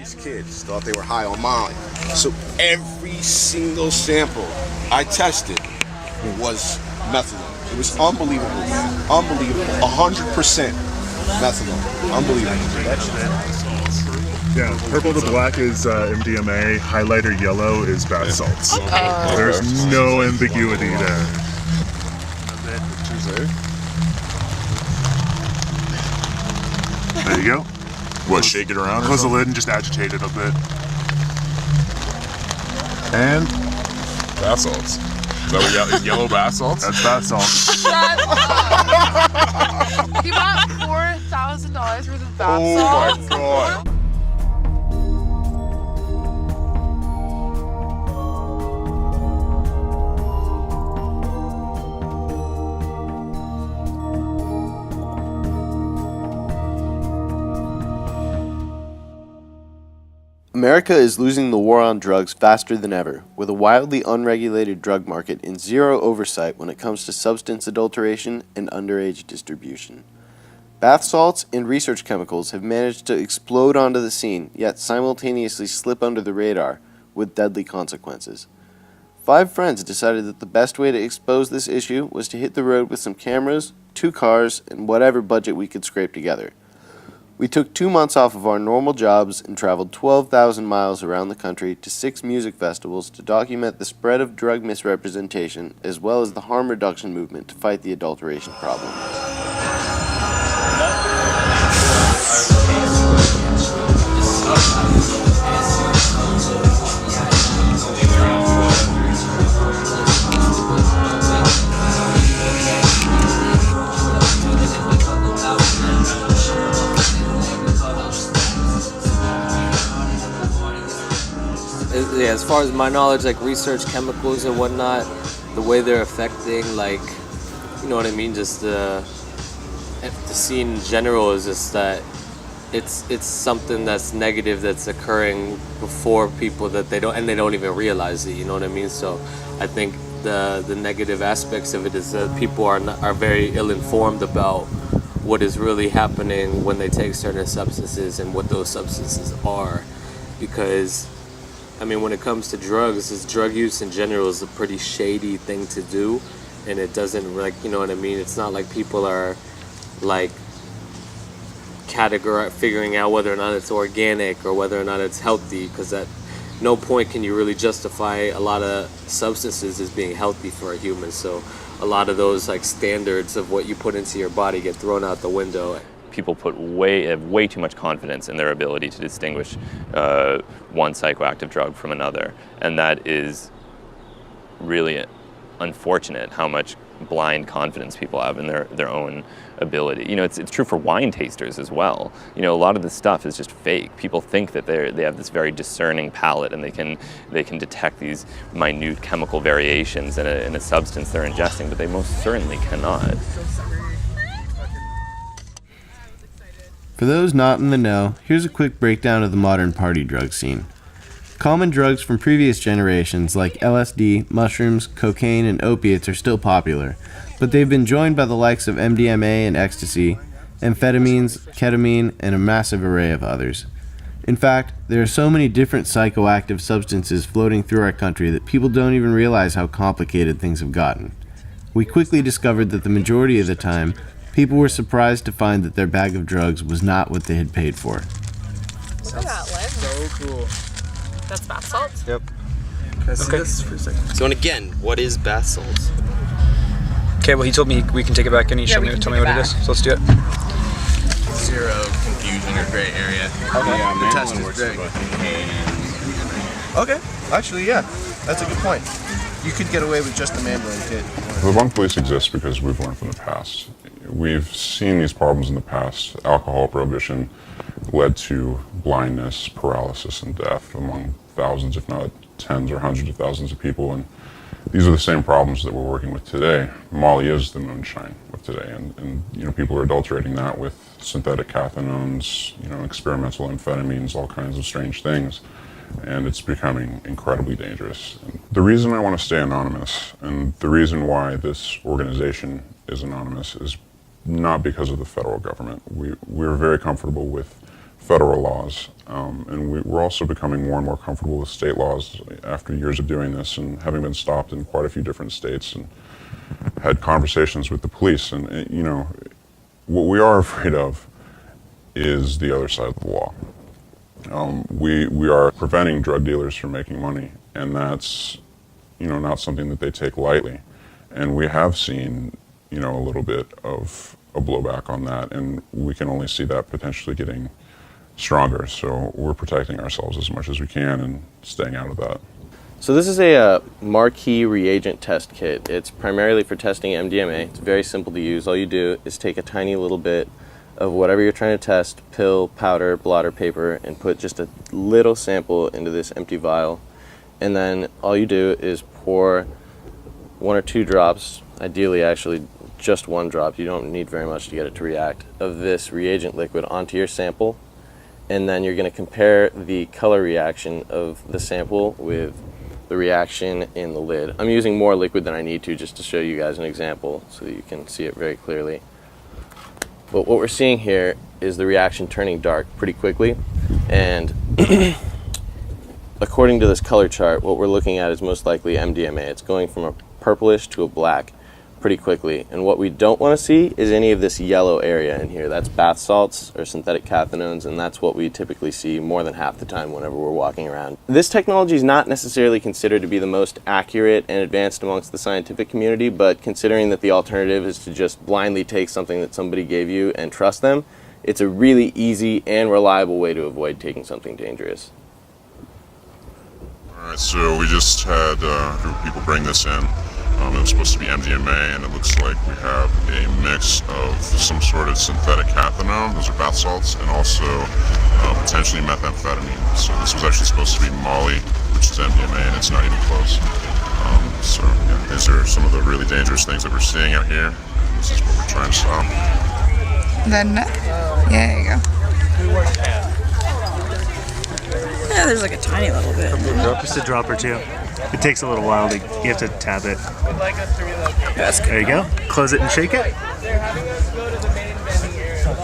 these kids thought they were high on Molly. So every single sample I tested was methadone. It was unbelievable, man. Unbelievable. 100% methadone. Unbelievable. Yeah, purple to black is MDMA, highlighter yellow is bath salts. Okay. There's no ambiguity there. There you go. What, shake it around? Close the lid and just agitate it a bit. And bath salts. Is that what yellow bath salts? That's bath salts. Shut up! He bought $4,000 worth of bath salts. Oh my god. America is losing the war on drugs faster than ever, with a wildly unregulated drug market and zero oversight when it comes to substance adulteration and underage distribution. Bath salts and research chemicals have managed to explode onto the scene, yet simultaneously slip under the radar, with deadly consequences. 5 friends decided that the best way to expose this issue was to hit the road with some cameras, 2 cars, and whatever budget we could scrape together. We took 2 months off of our normal jobs and traveled 12,000 miles around the country to 6 music festivals to document the spread of drug misrepresentation as well as the harm reduction movement to fight the adulteration problem. Yeah, as far as my knowledge, like research chemicals and whatnot, the way they're affecting, like, you know what I mean, just the scene in general is just that it's something that's negative that's occurring before people that they don't even realize it, you know what I mean? So I think the negative aspects of it is that people are very ill-informed about what is really happening when they take certain substances and what those substances are, because I mean, when it comes to drugs, drug use in general is a pretty shady thing to do, and it doesn't, like, you know what I mean? It's not like people are, like, figuring out whether or not it's organic or whether or not it's healthy, because at no point can you really justify a lot of substances as being healthy for a human. So a lot of those, like, standards of what you put into your body get thrown out the window. People have way too much confidence in their ability to distinguish one psychoactive drug from another, and that is really unfortunate how much blind confidence people have in their own ability. You know, it's true for wine tasters as well. You know, a lot of this stuff is just fake. People think that they have this very discerning palate and they can detect these minute chemical variations in a substance they're ingesting, but they most certainly cannot. For those not in the know, here's a quick breakdown of the modern party drug scene. Common drugs from previous generations like LSD, mushrooms, cocaine, and opiates are still popular, but they've been joined by the likes of MDMA and ecstasy, amphetamines, ketamine, and a massive array of others. In fact, there are so many different psychoactive substances floating through our country that people don't even realize how complicated things have gotten. We quickly discovered that the majority of the time, people were surprised to find that their bag of drugs was not what they had paid for. Look at that lens. So cool. That's bath salts? Yep. Can I see this for a second? So, and again, what is bath salts? Okay, well, he told me we can take it back and he showed me, tell me what it is. So let's do it. Zero confusion or gray area. Okay. Yeah, The test is great. Okay, actually, yeah, that's a good point. You could get away with just a mandolin kit. The One Police exists because we've learned from the past. We've seen these problems in the past. Alcohol prohibition led to blindness, paralysis, and death among thousands, if not tens or hundreds of thousands of people. And these are the same problems that we're working with today. Molly is the moonshine of today, and you know, people are adulterating that with synthetic cathinones, you know, experimental amphetamines, all kinds of strange things. And it's becoming incredibly dangerous. And the reason I want to stay anonymous, and the reason why this organization is anonymous, is not because of the federal government. We're very comfortable with federal laws, and we're also becoming more and more comfortable with state laws after years of doing this and having been stopped in quite a few different states and had conversations with the police. And you know, what we are afraid of is the other side of the law. We are preventing drug dealers from making money, and that's, you know, not something that they take lightly. And we have seen, you know, a little bit of a blowback on that, and we can only see that potentially getting stronger. So we're protecting ourselves as much as we can and staying out of that. So this is a marquee reagent test kit. It's primarily for testing MDMA. It's very simple to use. All you do is take a tiny little bit of whatever you're trying to test, pill, powder, blotter, paper, and put just a little sample into this empty vial. And then all you do is pour 1 or 2 drops, ideally actually just 1 drop, you don't need very much to get it to react, of this reagent liquid onto your sample. And then you're going to compare the color reaction of the sample with the reaction in the lid. I'm using more liquid than I need to just to show you guys an example so that you can see it very clearly. But what we're seeing here is the reaction turning dark pretty quickly, and according to this color chart, what we're looking at is most likely MDMA. It's going from a purplish to a black pretty quickly, and what we don't want to see is any of this yellow area in here. That's bath salts or synthetic cathinones, and that's what we typically see more than half the time whenever we're walking around. This technology is not necessarily considered to be the most accurate and advanced amongst the scientific community, but considering that the alternative is to just blindly take something that somebody gave you and trust them, it's a really easy and reliable way to avoid taking something dangerous. All right, so we just had a group of people bring this in. It was supposed to be MDMA, and it looks like we have a mix of some sort of synthetic cathinone, those are bath salts, and also potentially methamphetamine. So this was actually supposed to be Molly, which is MDMA, and it's not even close. So yeah, these are some of the really dangerous things that we're seeing out here. This is what we're trying to stop. Then, yeah, there you go. Yeah, there's like a tiny little bit. Just a drop or two. It takes a little while to, you have to tab it. There you go. Close it and shake it.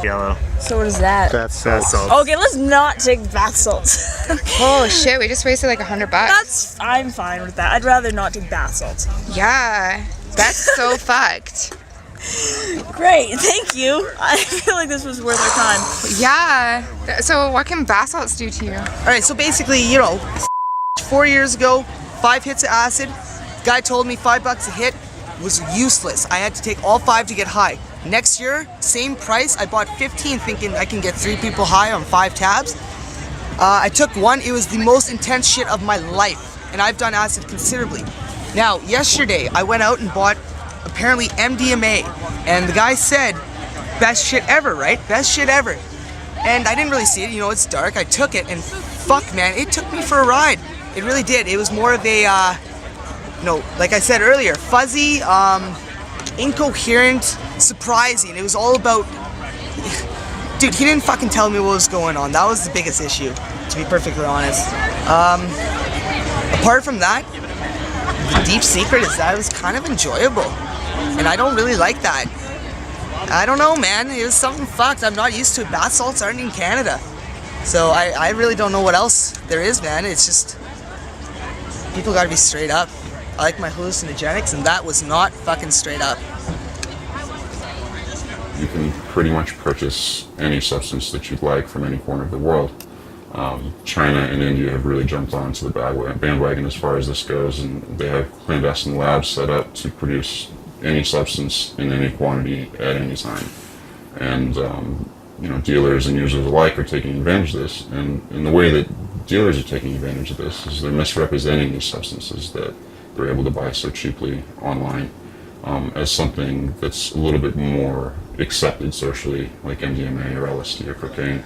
Yellow. So what is that? Bath salts. Okay, let's not take bath salts. Oh shit, we just wasted like $100. I'm fine with that. I'd rather not take bath salts. Yeah, that's so fucked. Great, thank you. I feel like this was worth our time. Yeah. So what can bath salts do to you? Alright, so basically, you know, 4 years ago, 5 hits of acid. Guy told me $5 a hit was useless. I had to take all 5 to get high. Next year, same price. I bought 15 thinking I can get 3 people high on 5 tabs. I took 1. It was the most intense shit of my life, and I've done acid considerably. Now, yesterday, I went out and bought apparently MDMA, and the guy said, best shit ever, right? Best shit ever. And I didn't really see it, you know, it's dark. I took it, and fuck, man, it took me for a ride. It really did. It was more of a, you know, like I said earlier, fuzzy, incoherent, surprising. It was all about, dude, he didn't fucking tell me what was going on. That was the biggest issue, to be perfectly honest. Apart from that, the deep secret is that it was kind of enjoyable. And I don't really like that. I don't know, man. It was something fucked. I'm not used to it. Bath salts aren't in Canada. So I really don't know what else there is, man. It's just, people gotta be straight up. I like my hallucinogenics, and that was not fucking straight up. You can pretty much purchase any substance that you'd like from any corner of the world. China and India have really jumped onto the bandwagon as far as this goes, and they have clandestine labs set up to produce any substance in any quantity at any time. And you know, dealers and users alike are taking advantage of this. And the way that dealers are taking advantage of this is they're misrepresenting these substances that they're able to buy so cheaply online as something that's a little bit more accepted socially, like MDMA or LSD or cocaine.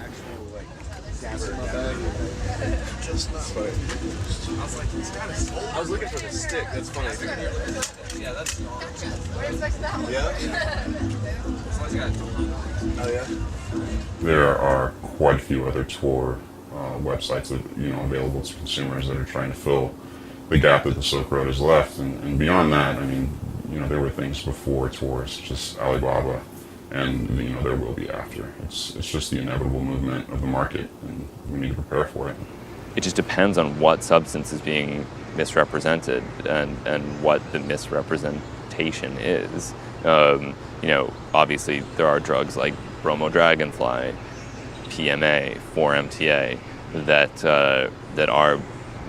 I was looking for the stick. That's funny. Yeah, that's. Yeah. Oh yeah. There are quite a few other tour websites that, you know, available to consumers that are trying to fill the gap that the Silk Road has left, and beyond that, I mean, you know, there were things before tours, just Alibaba and there will be after. It's just the inevitable movement of the market, and we need to prepare for it. It just depends on what substance is being misrepresented and what the misrepresentation is. Obviously there are drugs like bromo dragonfly, PMA, 4-MTA that are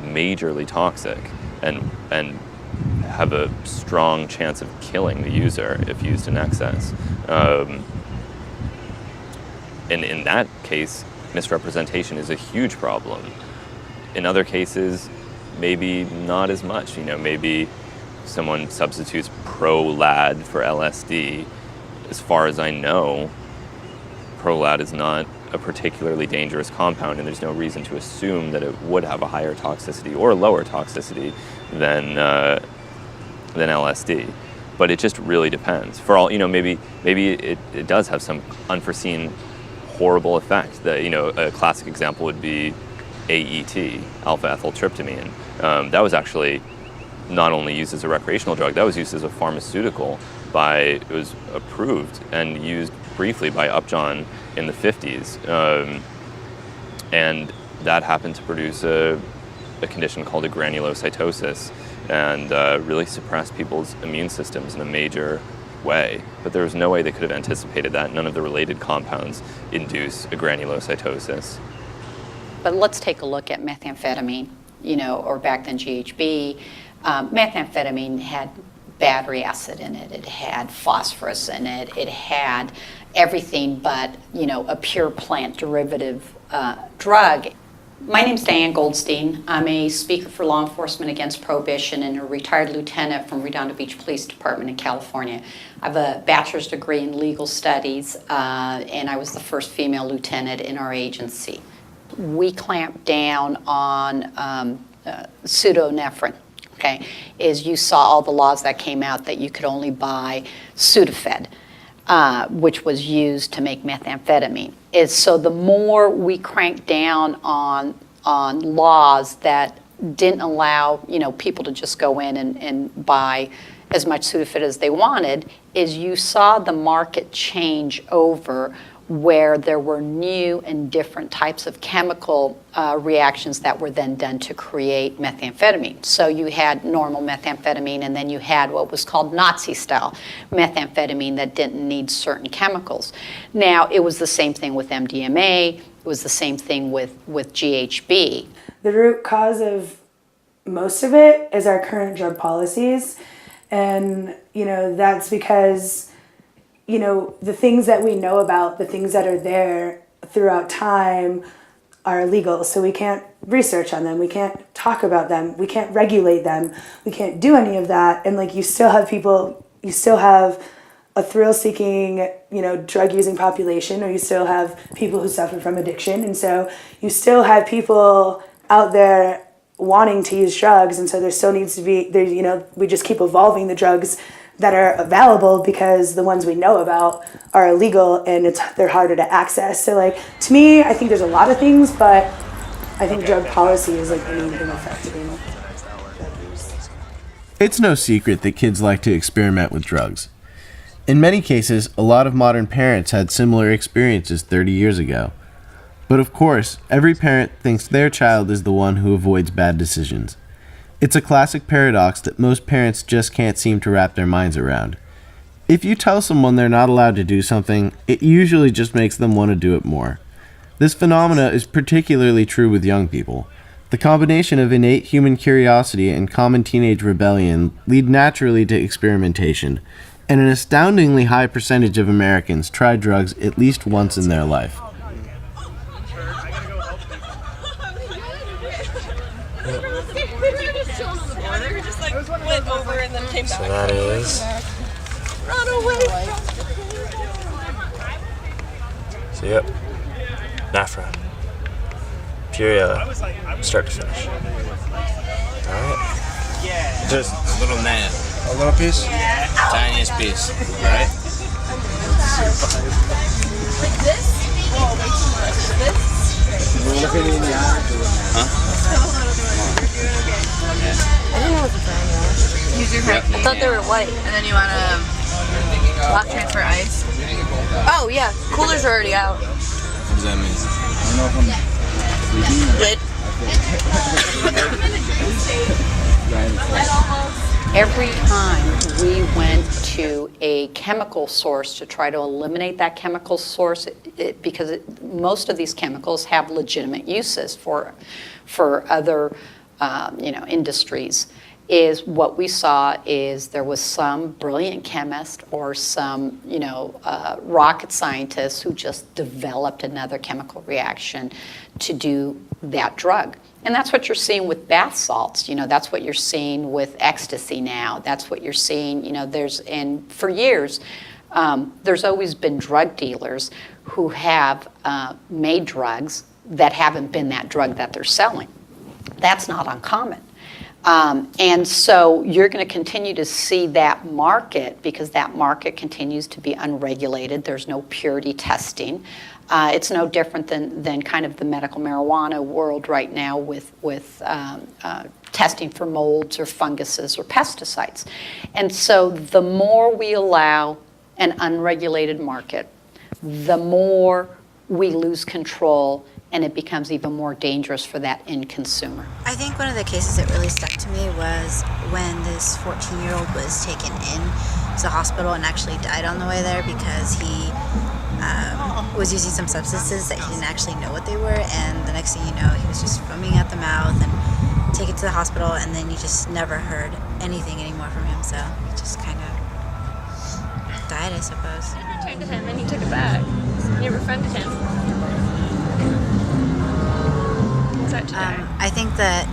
majorly toxic and have a strong chance of killing the user if used in excess. And in that case, misrepresentation is a huge problem. In other cases, maybe not as much. Maybe someone substitutes Prolad for LSD. As far as I know, Prolad is not a particularly dangerous compound, and there's no reason to assume that it would have a higher toxicity or a lower toxicity than LSD. But it just really depends. For all, maybe it does have some unforeseen horrible effect. A classic example would be AET, alpha-ethyltryptamine. That was actually not only used as a recreational drug, that was used as a pharmaceutical it was approved and used briefly by Upjohn in the 50s. And that happened to produce a condition called a granulocytosis and really suppressed people's immune systems in a major way. But there was no way they could have anticipated that. None of the related compounds induce a granulocytosis. But let's take a look at methamphetamine, or back then GHB. Methamphetamine had battery acid in it. It had phosphorus in it. It had everything but, a pure plant derivative drug. My name's Diane Goldstein. I'm a speaker for Law Enforcement Against Prohibition and a retired lieutenant from Redondo Beach Police Department in California. I have a bachelor's degree in legal studies, and I was the first female lieutenant in our agency. We clamped down on pseudoephedrine. Okay, is you saw all the laws that came out that you could only buy Sudafed, which was used to make methamphetamine. So the more we cranked down on laws that didn't allow people to just go in and buy as much Sudafed as they wanted, is you saw the market change over where there were new and different types of chemical reactions that were then done to create methamphetamine. So you had normal methamphetamine, and then you had what was called Nazi-style methamphetamine that didn't need certain chemicals. Now, it was the same thing with MDMA. It was the same thing with GHB. The root cause of most of it is our current drug policies. And, that's because the things that we know about, the things that are there throughout time are illegal. So we can't research on them. We can't talk about them. We can't regulate them. We can't do any of that. And you still have a thrill-seeking, drug-using population, or you still have people who suffer from addiction. And so you still have people out there wanting to use drugs. And so there still needs to be, we just keep evolving the drugs that are available because the ones we know about are illegal and they're harder to access. So to me, I think there's a lot of things, but I think drug policy is the main thing affecting drug use. It's no secret that kids like to experiment with drugs. In many cases, a lot of modern parents had similar experiences 30 years ago. But of course, every parent thinks their child is the one who avoids bad decisions. It's a classic paradox that most parents just can't seem to wrap their minds around. If you tell someone they're not allowed to do something, it usually just makes them want to do it more. This phenomena is particularly true with young people. The combination of innate human curiosity and common teenage rebellion lead naturally to experimentation, and an astoundingly high percentage of Americans try drugs at least once in their life. So that is. Run away. So yep. Nafra. Pure yellow. Start to finish. Alright. Just a little man. A little piece? Tiniest piece. Alright? Like this? This? Huh? I didn't know what the brand was. Use your I thought they were white. And then you want to block transfer ice. Oh yeah, coolers are already out. What does that mean? Lit. Every time we went to a chemical source to try to eliminate that chemical source, because most of these chemicals have legitimate uses for other industries, is what we saw is there was some brilliant chemist or some rocket scientist who just developed another chemical reaction to do that drug. And that's what you're seeing with bath salts. That's what you're seeing with ecstasy now. That's what you're seeing. And for years, there's always been drug dealers who have made drugs that haven't been that drug that they're selling. That's not uncommon. And so you're going to continue to see that market because that market continues to be unregulated. There's no purity testing. It's no different than kind of the medical marijuana world right now with testing for molds or funguses or pesticides. And so the more we allow an unregulated market, the more we lose control and it becomes even more dangerous for that end consumer. I think one of the cases that really stuck to me was when this 14-year-old was taken in to the hospital and actually died on the way there because he was using some substances that he didn't actually know what they were, and the next thing you know, he was just foaming at the mouth and taken to the hospital, and then you just never heard anything anymore from him, so he just kind of died, I suppose. You protected him and he took it back. You befriended him. I think that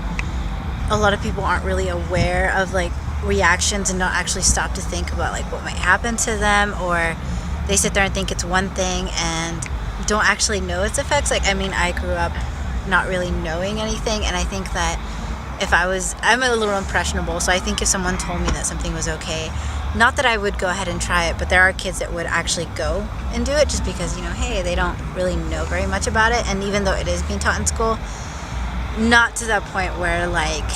a lot of people aren't really aware of like reactions and don't actually stop to think about like what might happen to them, or they sit there and think it's one thing and don't actually know its effects. Like, I mean, I grew up not really knowing anything, and I think that I'm a little impressionable, so I think if someone told me that something was okay, not that I would go ahead and try it, but there are kids that would actually go and do it just because, hey, they don't really know very much about it, and even though it is being taught in school, not to that point where like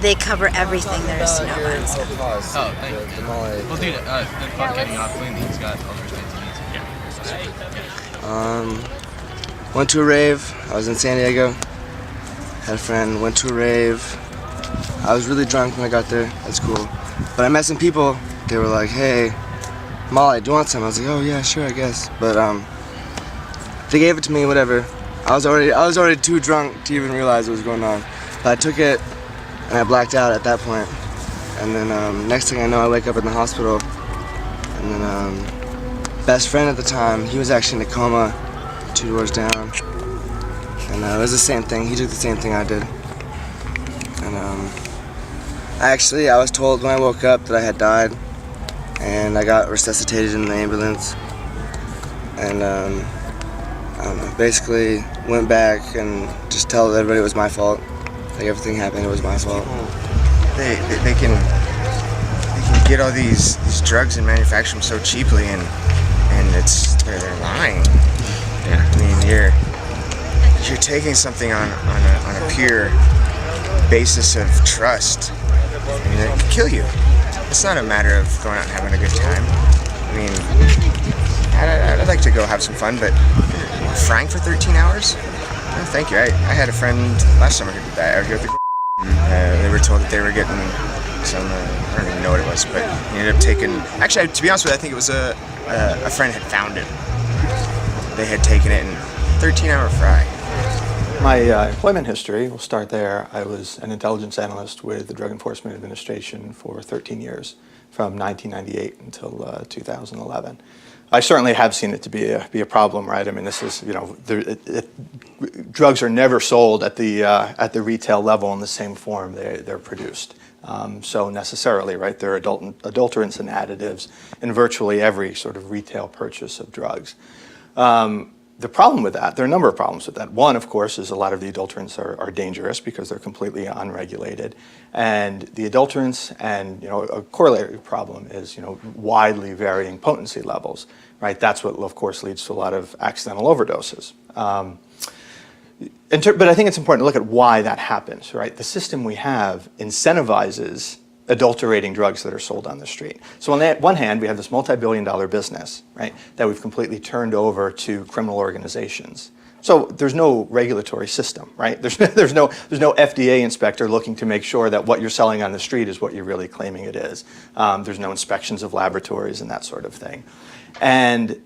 they cover everything there is to know about and stuff. Oh, thank you. Well, dude, the fuck getting off clean. He's got all the Went to a rave. I was in San Diego. Had a friend. Went to a rave. I was really drunk when I got there. That's cool. But I met some people. They were like, "Hey, Molly, do you want some?" I was like, "Oh yeah, sure, I guess." But they gave it to me. Whatever. I was already too drunk to even realize what was going on. But I took it, and I blacked out at that point. And then next thing I know, I wake up in the hospital. And then best friend at the time, he was actually in a coma 2 doors down. And it was the same thing. He took the same thing I did. And I was told when I woke up that I had died. And I got resuscitated in the ambulance. And I don't know, basically went back and just told everybody it was my fault. Like everything happened, it was my fault. They can get all these drugs and manufacture them so cheaply, and they're lying. Yeah. I mean, you're taking something on a pure basis of trust, and it can kill you. It's not a matter of going out and having a good time. I mean, I'd like to go have some fun, but frying for 13 hours? No, thank you. I had a friend last summer who did that. I would go through they were told that they were getting some, I don't even know what it was, but he ended up taking, actually, to be honest with you, I think it was a friend had found it. They had taken it in 13-hour fry. My employment history, we'll start there. I was an intelligence analyst with the Drug Enforcement Administration for 13 years, from 1998 until 2011. I certainly have seen it to be a problem, right? I mean, this is, drugs are never sold at the retail level in the same form they're produced. So necessarily, right, there are adulterants and additives in virtually every sort of retail purchase of drugs. The problem with that, there are a number of problems with that. One, of course, is a lot of the adulterants are dangerous because they're completely unregulated. And the adulterants and, a corollary problem is, widely varying potency levels, right? That's what, of course, leads to a lot of accidental overdoses. But I think it's important to look at why that happens, right? The system we have incentivizes adulterating drugs that are sold on the street. So on that one hand, we have this multi-billion-dollar business, right, that we've completely turned over to criminal organizations. So there's no regulatory system, right? There's no FDA inspector looking to make sure that what you're selling on the street is what you're really claiming it is. There's no inspections of laboratories and that sort of thing. And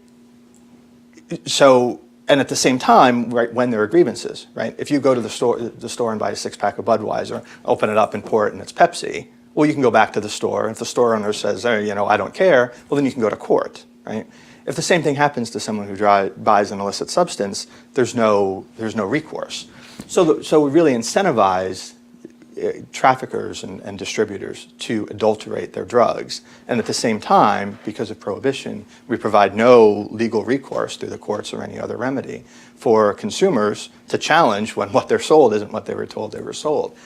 so, and at the same time, right, when there are grievances, right? If you go to the store and buy a 6-pack of Budweiser, open it up and pour it and it's Pepsi, well, you can go back to the store. If the store owner says, oh, you know, I don't care, well, then you can go to court, right? If the same thing happens to someone who buys an illicit substance, there's no recourse. So we really incentivize traffickers and distributors to adulterate their drugs. And at the same time, because of prohibition, we provide no legal recourse through the courts or any other remedy for consumers to challenge when what they're sold isn't what they were told they were sold.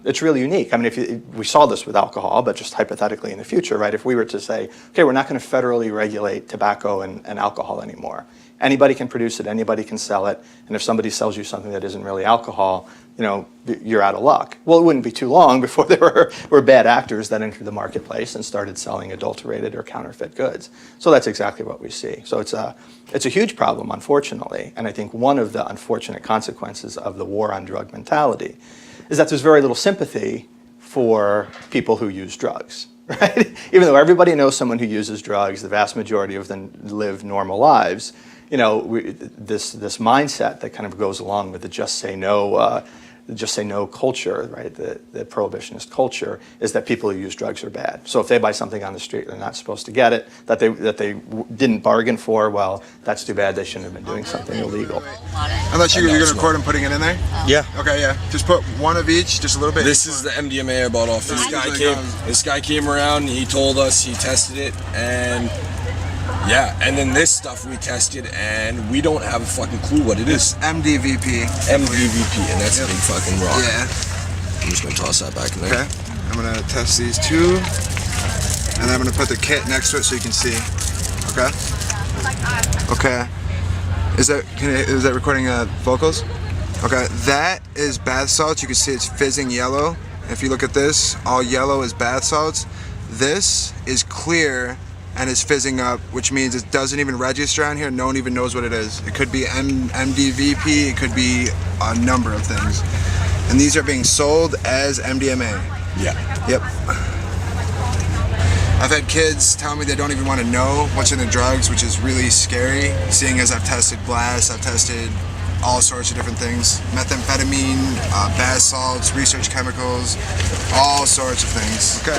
It's really unique. I mean, we saw this with alcohol, but just hypothetically in the future, right? If we were to say, okay, we're not going to federally regulate tobacco and alcohol anymore. Anybody can produce it, anybody can sell it, and if somebody sells you something that isn't really alcohol, you know, you're out of luck. Well, it wouldn't be too long before there were bad actors that entered the marketplace and started selling adulterated or counterfeit goods. So that's exactly what we see. So it's a huge problem, unfortunately, and I think one of the unfortunate consequences of the war on drug mentality is that there's very little sympathy for people who use drugs, right? Even though everybody knows someone who uses drugs, the vast majority of them live normal lives. You know, this mindset that kind of goes along with the just say no culture, right? The prohibitionist culture is that people who use drugs are bad. So if they buy something on the street, they're not supposed to get it. That they didn't bargain for. Well, that's too bad. They shouldn't have been doing something illegal. Unless you're going to record and putting it in there? Yeah. Okay, yeah. Just put one of each, just a little bit. This is the MDMA I bought off. This guy came around, he told us, he tested it, and yeah, and then this stuff we tested, and we don't have a fucking clue what it is. MDVP. MDVP, and that's a big fucking rock. Yeah. I'm just gonna toss that back in there. Okay. I'm gonna test these two, and then I'm gonna put the kit next to it so you can see. Okay. Okay. Is that recording vocals? Okay. That is bath salts. You can see it's fizzing yellow. If you look at this, all yellow is bath salts. This is clear and is fizzing up, which means it doesn't even register on here. No one even knows what it is. It could be MDVP, it could be a number of things. And these are being sold as MDMA. Yeah. Yep. I've had kids tell me they don't even want to know what's in the drugs, which is really scary, seeing as I've tested glass, I've tested all sorts of different things. Methamphetamine, bath salts, research chemicals, all sorts of things. Okay.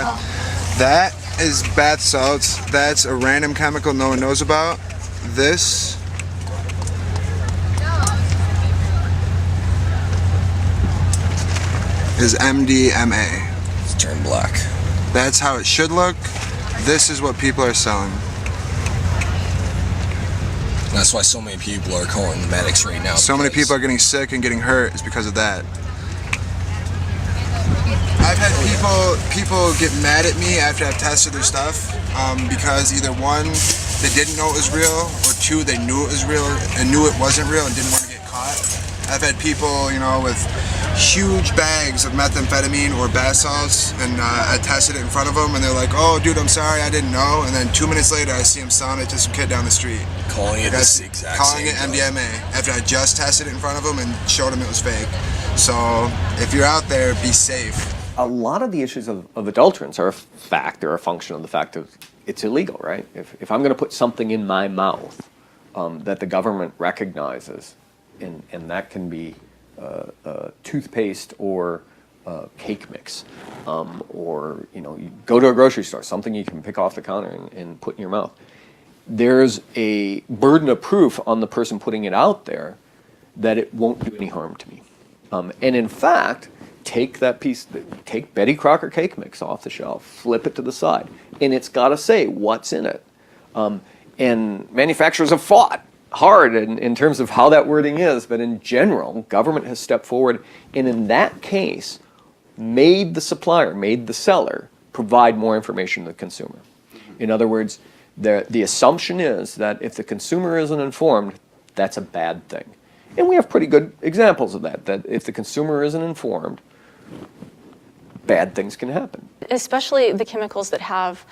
That is bath salts. That's a random chemical no one knows about. This is MDMA. It's turned black. That's how it should look. This is what people are selling. That's why so many people are calling the medics right now. So many people are getting sick and getting hurt is because of that. I've had people get mad at me after I've tested their stuff because either one, they didn't know it was real, or two, they knew it was real and knew it wasn't real and didn't want to get caught. I've had people, you know, with huge bags of methamphetamine or bath salts, and I tested it in front of them, and they're like, "Oh, dude, I'm sorry, I didn't know." And then 2 minutes later, I see them selling it to some kid down the street, calling it this exact calling same it MDMA after I just tested it in front of them and showed them it was fake. So if you're out there, be safe. A lot of the issues of adulterants are a fact, they're a function of the fact of it's illegal, right? If I'm going to put something in my mouth that the government recognizes, and that can be toothpaste or cake mix, or you go to a grocery store, something you can pick off the counter and put in your mouth. There's a burden of proof on the person putting it out there that it won't do any harm to me. And in fact, take Betty Crocker cake mix off the shelf, flip it to the side, and it's got to say what's in it. And manufacturers have fought hard in terms of how that wording is, but in general, government has stepped forward, and in that case, made the supplier, made the seller, provide more information to the consumer. In other words, the assumption is that if the consumer isn't informed, that's a bad thing. And we have pretty good examples of that if the consumer isn't informed, bad things can happen. Especially the chemicals that have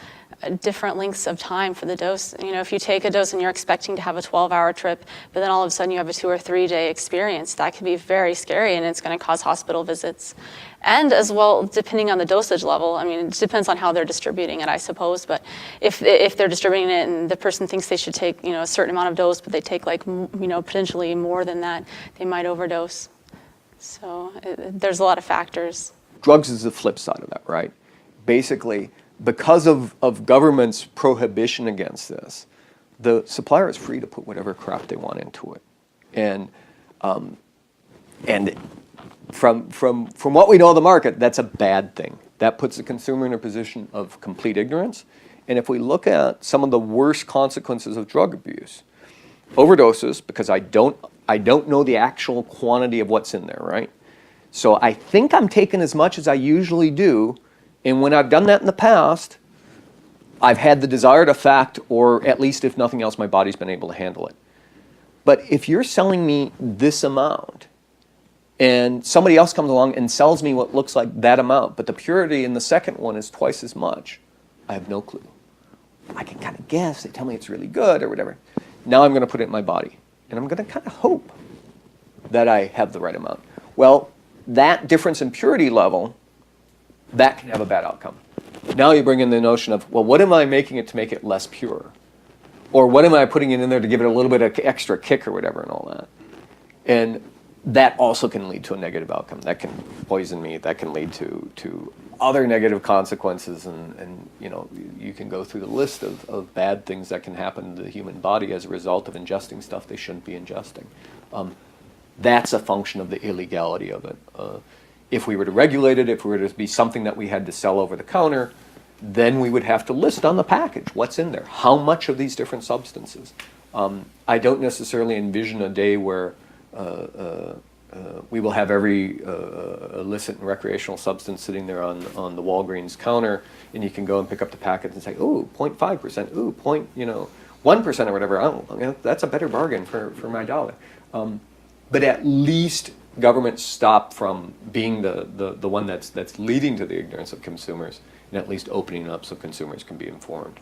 different lengths of time for the dose. You know, if you take a dose and you're expecting to have a 12-hour trip, but then all of a sudden you have a 2 or 3 day experience, that can be very scary, and it's going to cause hospital visits. And as well, depending on the dosage level, I mean, it depends on how they're distributing it, I suppose, but if they're distributing it and the person thinks they should take, you know, a certain amount of dose, but they take like, you know, potentially more than that, they might overdose. So there's a lot of factors. Drugs is the flip side of that, right? Basically, because of government's prohibition against this, the supplier is free to put whatever crap they want into it. And from what we know of the market, that's a bad thing. That puts the consumer in a position of complete ignorance. And if we look at some of the worst consequences of drug abuse, overdoses, because I don't know the actual quantity of what's in there, right? So I think I'm taking as much as I usually do, and when I've done that in the past, I've had the desired effect, or at least if nothing else, my body's been able to handle it. But if you're selling me this amount, and somebody else comes along and sells me what looks like that amount, but the purity in the second one is twice as much, I have no clue. I can kind of guess, they tell me it's really good or whatever. Now I'm going to put it in my body, and I'm going to kind of hope that I have the right amount. Well, that difference in purity level, that can have a bad outcome. Now you bring in the notion of, well, what am I making it to make it less pure? Or what am I putting it in there to give it a little bit of extra kick or whatever and all that? And that also can lead to a negative outcome. That can poison me. That can lead to other negative consequences. And you know, you can go through the list of bad things that can happen to the human body as a result of ingesting stuff they shouldn't be ingesting. That's a function of the illegality of it. If we were to regulate it, if we were to be something that we had to sell over the counter, then we would have to list on the package what's in there, how much of these different substances. I don't necessarily envision a day where we will have every illicit and recreational substance sitting there on the Walgreens counter, and you can go and pick up the packet and say, ooh, 0.5%, ooh, 1% or whatever. Oh, you know, that's a better bargain for my dollar. But at least government stop from being the one that's leading to the ignorance of consumers, and at least opening up so consumers can be informed.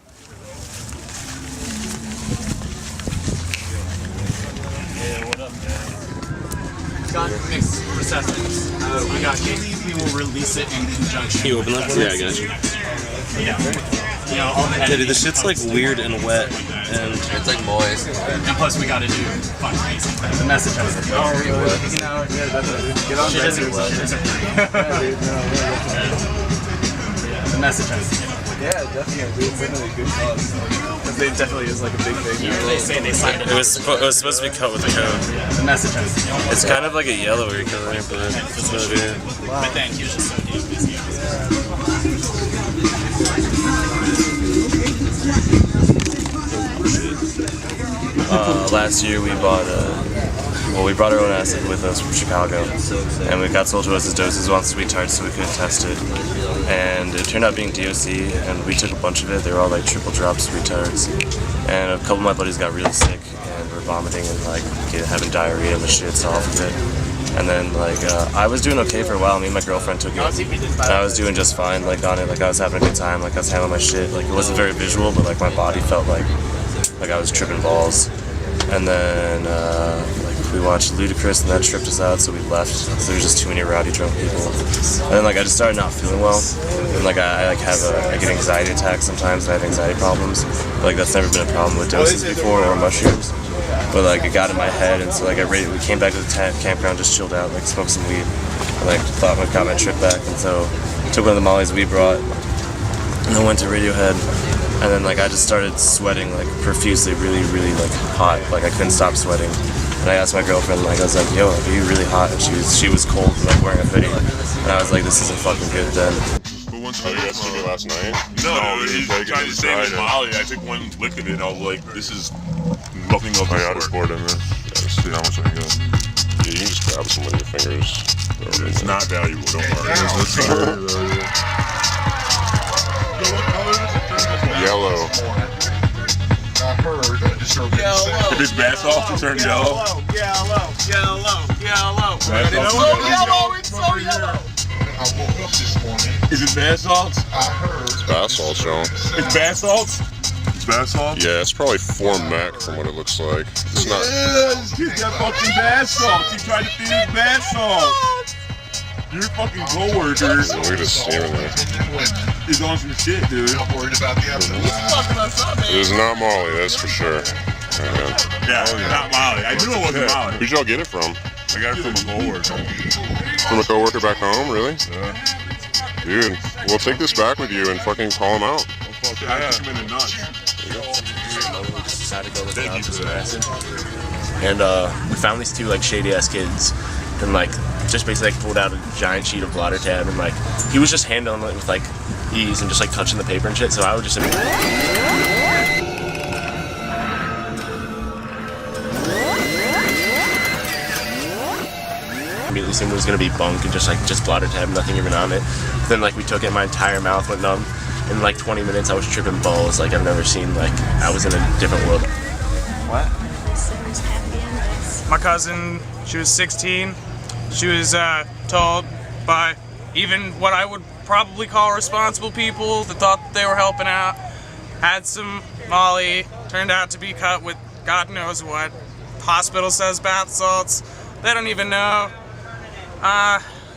Yeah, what up, man? Got mixed receptacles. We got cases. We will release it in conjunction. Can you open that for me? Yeah, I got you. Yeah. You know, all the Yeah, dude, this shit's like weird and wet, and it's like moist. And plus, we got to do fundraising. The message has to go. You know, get on shit isn't the message has to get. Yeah, definitely. It's definitely a good cause. Because it definitely is like a big thing. They say they signed it. it was supposed to be cut with a code. The message has to get. It's kind of like a yellowy color, but it's not good. But then he was just so damn busy. Last year we bought we brought our own acid with us from Chicago, and we got sold to us as doses on sweet tarts, so we couldn't test it. And it turned out being DOC, and we took a bunch of it. They were all like triple drop sweet tarts, and a couple of my buddies got really sick and were vomiting and like having diarrhea and the shit off of it. And then like I was doing okay for a while. Me and my girlfriend took it, and I was doing just fine like on it. Like I was having a good time. Like I was handling my shit. Like it wasn't very visual, but like my body felt like I was tripping balls. And then like we watched Ludacris, and that tripped us out, so we left. So there was just too many rowdy drunk people. And then like I just started not feeling well, and like I get anxiety attacks sometimes, and I have anxiety problems. But, like that's never been a problem with doses before or mushrooms. But like it got in my head, and so like we came back to the campground, just chilled out, like smoked some weed, and, like thought I got my trip back, and so took one of the mollies we brought, and then went to Radiohead. And then like I just started sweating like profusely, really, really like hot. Like I couldn't stop sweating. And I asked my girlfriend, like I was like, "Yo, are you really hot?" And she was cold, like wearing a hoodie. And I was like, "This isn't fucking good." Then. Oh, you guys took it last night? No, he's trying to save his Molly. I took one lick of it, and I was like, "This is nothing of the sort." I just poured in there. Yeah, let's see how much I can get. Yeah, you can just grab some with your fingers. It's not valuable. Don't worry. Yellow. If it's bath off, it turns yellow. Yellow. It's so yellow. Is it bath salts? It's bath salts, Sean. It's bath salts? It's bath salts? Yeah, it's probably 4 mec from what it looks like. It's not. This kid's got fucking bath salts. He tried to feed his bath salts. Your fucking coworker. Look at his semen there. He's on some shit, dude. I'm worried about the aftermath. It is not Molly, that's for sure. Yeah, not Molly. I knew it wasn't Molly. Who'd y'all get it from? I got it from a coworker. From a coworker back home, really? Yeah. Dude, we'll take this back with you and fucking call him out. I took him in the nuts. Decided to go look around for some acid. And we found these two like shady ass kids, and like just basically like pulled out a giant sheet of blotter tab, and like he was just handling it with like ease and just like touching the paper and shit. So I would just immediately assumed it was gonna be bunk and just blotter tab, nothing even on it. Then like we took it, my entire mouth went numb. In like 20 minutes, I was tripping balls like I've never seen. Like I was in a different world. What? My cousin, she was 16. She was told by even what I would probably call responsible people that thought that they were helping out, had some Molly, turned out to be cut with God knows what. Hospital says bath salts. They don't even know.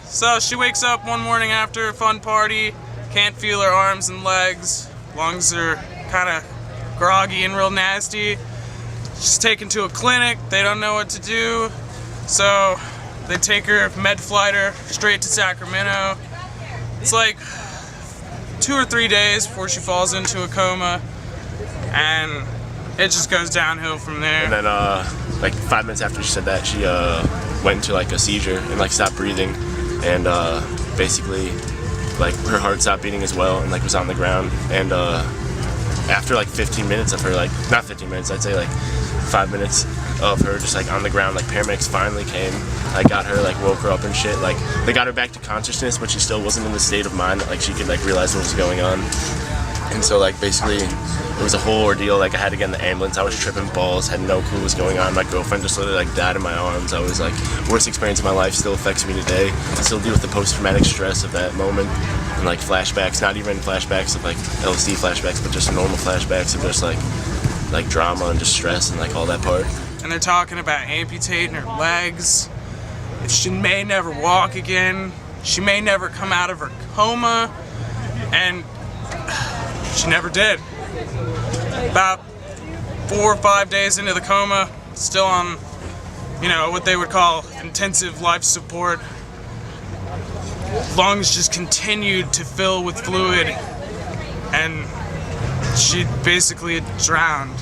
So she wakes up one morning after a fun party, can't feel her arms and legs, lungs are kind of groggy and real nasty. She's taken to a clinic, they don't know what to do, so they take her, med flight her straight to Sacramento. It's like 2 or 3 days before she falls into a coma, and it just goes downhill from there. And then like 5 minutes after she said that, she went into like a seizure and like stopped breathing, and basically like her heart stopped beating as well, and like was on the ground. And after like 15 minutes of her, like not 15 minutes, I'd say like 5 minutes of her just like on the ground, like paramedics finally came, like got her, like woke her up and shit. Like they got her back to consciousness, but she still wasn't in the state of mind that like she could like realize what was going on. And so like basically it was a whole ordeal. Like I had to get in the ambulance, I was tripping balls, had no clue what was going on. My girlfriend just literally like died in my arms. I was like, worst experience of my life, still affects me today. I still deal with the post-traumatic stress of that moment. And like flashbacks, not even flashbacks of like LSD flashbacks, but just normal flashbacks of just like drama and just stress and like all that part. And they're talking about amputating her legs. She may never walk again. She may never come out of her coma. And she never did. About 4 or 5 days into the coma, still on, you know, what they would call intensive life support. Lungs just continued to fill with fluid, and she basically had drowned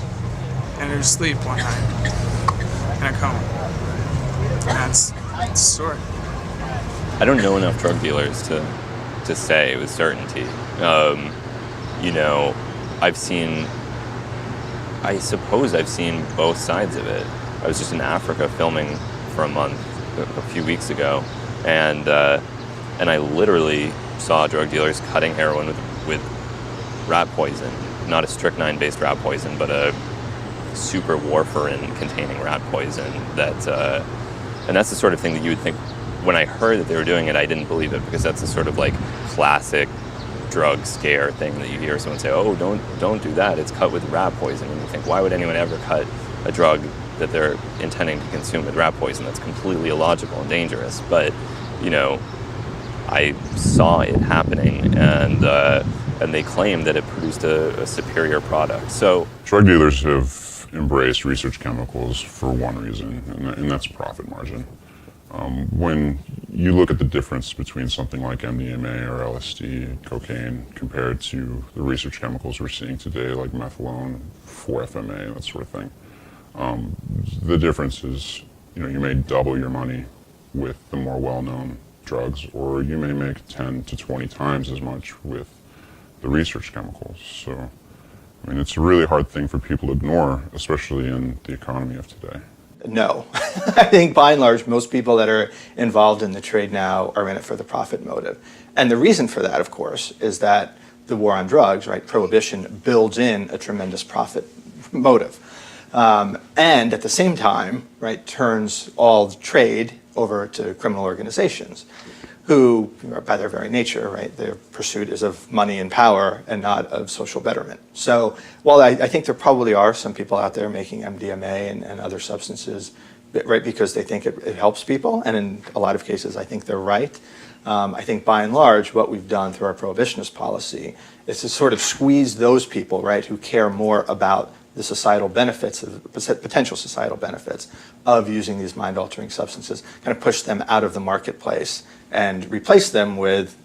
in her sleep one night in a coma. And that's the story. I don't know enough drug dealers to say with certainty. You know, I suppose I've seen both sides of it. I was just in Africa filming for a month a few weeks ago, and I literally saw drug dealers cutting heroin with rat poison, not a strychnine-based rat poison, but a super warfarin-containing rat poison. And that's the sort of thing that you would think. When I heard that they were doing it, I didn't believe it, because that's the sort of like classic drug scare thing that you hear someone say, oh, don't do that, it's cut with rat poison. And you think, why would anyone ever cut a drug that they're intending to consume with rat poison? That's completely illogical and dangerous. But, you know, I saw it happening, and they claimed that it produced a superior product. So drug dealers have embraced research chemicals for one reason, and that's profit margin. When you look at the difference between something like MDMA or LSD, cocaine, compared to the research chemicals we're seeing today, like methadone, 4-FMA, that sort of thing, the difference is, you know, you may double your money with the more well-known drugs, or you may make 10 to 20 times as much with the research chemicals. So, I mean, it's a really hard thing for people to ignore, especially in the economy of today. No. I think by and large, most people that are involved in the trade now are in it for the profit motive. And the reason for that, of course, is that the war on drugs, right, prohibition, builds in a tremendous profit motive. And at the same time, right, turns all the trade over to criminal organizations who, by their very nature, right, their pursuit is of money and power and not of social betterment. So while I think there probably are some people out there making MDMA and other substances, right, because they think it helps people, and in a lot of cases I think they're right. I think by and large what we've done through our prohibitionist policy is to sort of squeeze those people, right, who care more about the societal benefits, potential societal benefits of using these mind-altering substances, kind of push them out of the marketplace and replace them with,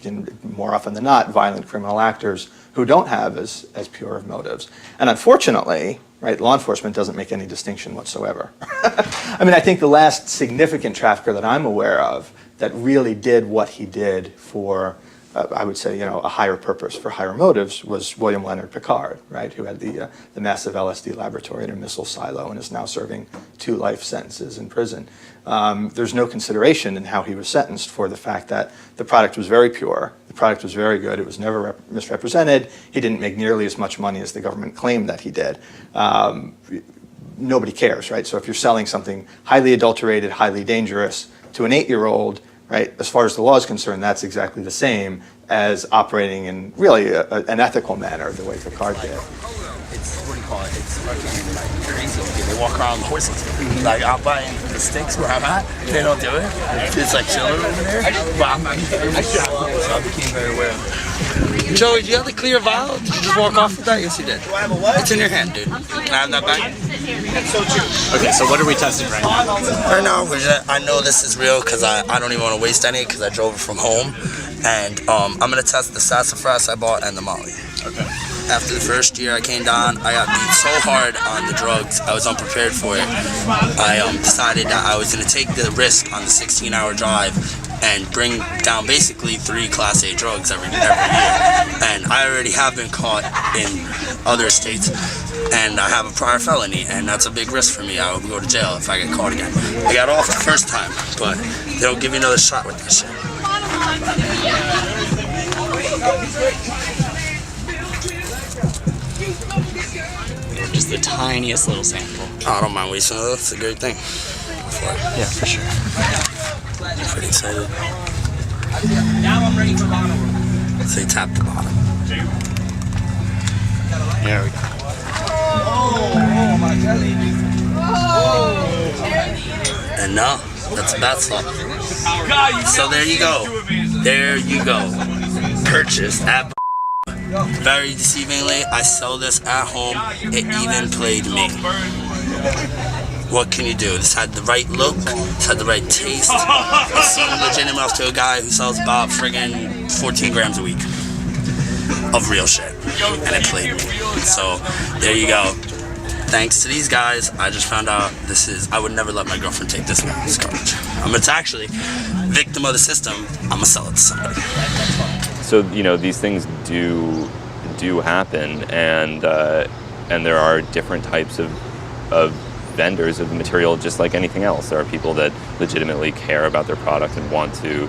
more often than not, violent criminal actors who don't have as pure of motives. And unfortunately, right, law enforcement doesn't make any distinction whatsoever. I mean, I think the last significant trafficker that I'm aware of that really did what he did for, I would say, a higher purpose, for higher motives, was William Leonard Picard, right, who had the massive LSD laboratory in a missile silo and is now serving 2 life sentences in prison. There's no consideration in how he was sentenced for the fact that the product was very pure, the product was very good, it was never misrepresented, he didn't make nearly as much money as the government claimed that he did. Nobody cares, right? So if you're selling something highly adulterated, highly dangerous to an 8-year-old, right, as far as the law is concerned, that's exactly the same as operating in really an ethical manner, the way Picard did. It's, what do you call it? It's fucking like crazy. They walk around with horses. Like out by the sticks where I'm at, they don't do it. It's like chilling over there. But I'm not getting it. So I became very aware. Joey, do you have the clear vial? Did you just walk off with that? Yes, you did. Do I have a what? It's in your hand, dude. Can I have that back? Okay, so what are we testing right now? Right now, I know this is real because I don't even want to waste any because I drove it from home. And I'm going to test the sassafras I bought and the Molly. Okay. After the first year I came down, I got beat so hard on the drugs, I was unprepared for it. I decided that I was going to take the risk on the 16-hour drive and bring down basically 3 Class A drugs every year. And I already have been caught in other states, and I have a prior felony, and that's a big risk for me. I will go to jail if I get caught again. I got off the first time, but they don't give you another shot with this shit. Just the tiniest little sample. Oh, I don't mind wasting it. It's a great thing. Yeah, for sure. I'm pretty excited. Now I'm ready for bottom. So you tap the bottom. There we go. Oh, my jelly. And now, that's a bath salt. So there you go. There you go. Purchased at very deceivingly, I sell this at home. It even played me. What can you do? This had the right look. This had the right taste. It seemed legitimate enough to a guy who sells about friggin' 14 grams a week of real shit. And it played me. So there you go. Thanks to these guys, I just found out I would never let my girlfriend take this garbage. It's actually victim of the system. I'm gonna sell it to somebody. So these things do happen, and there are different types of vendors of the material, just like anything else. There are people that legitimately care about their product and want to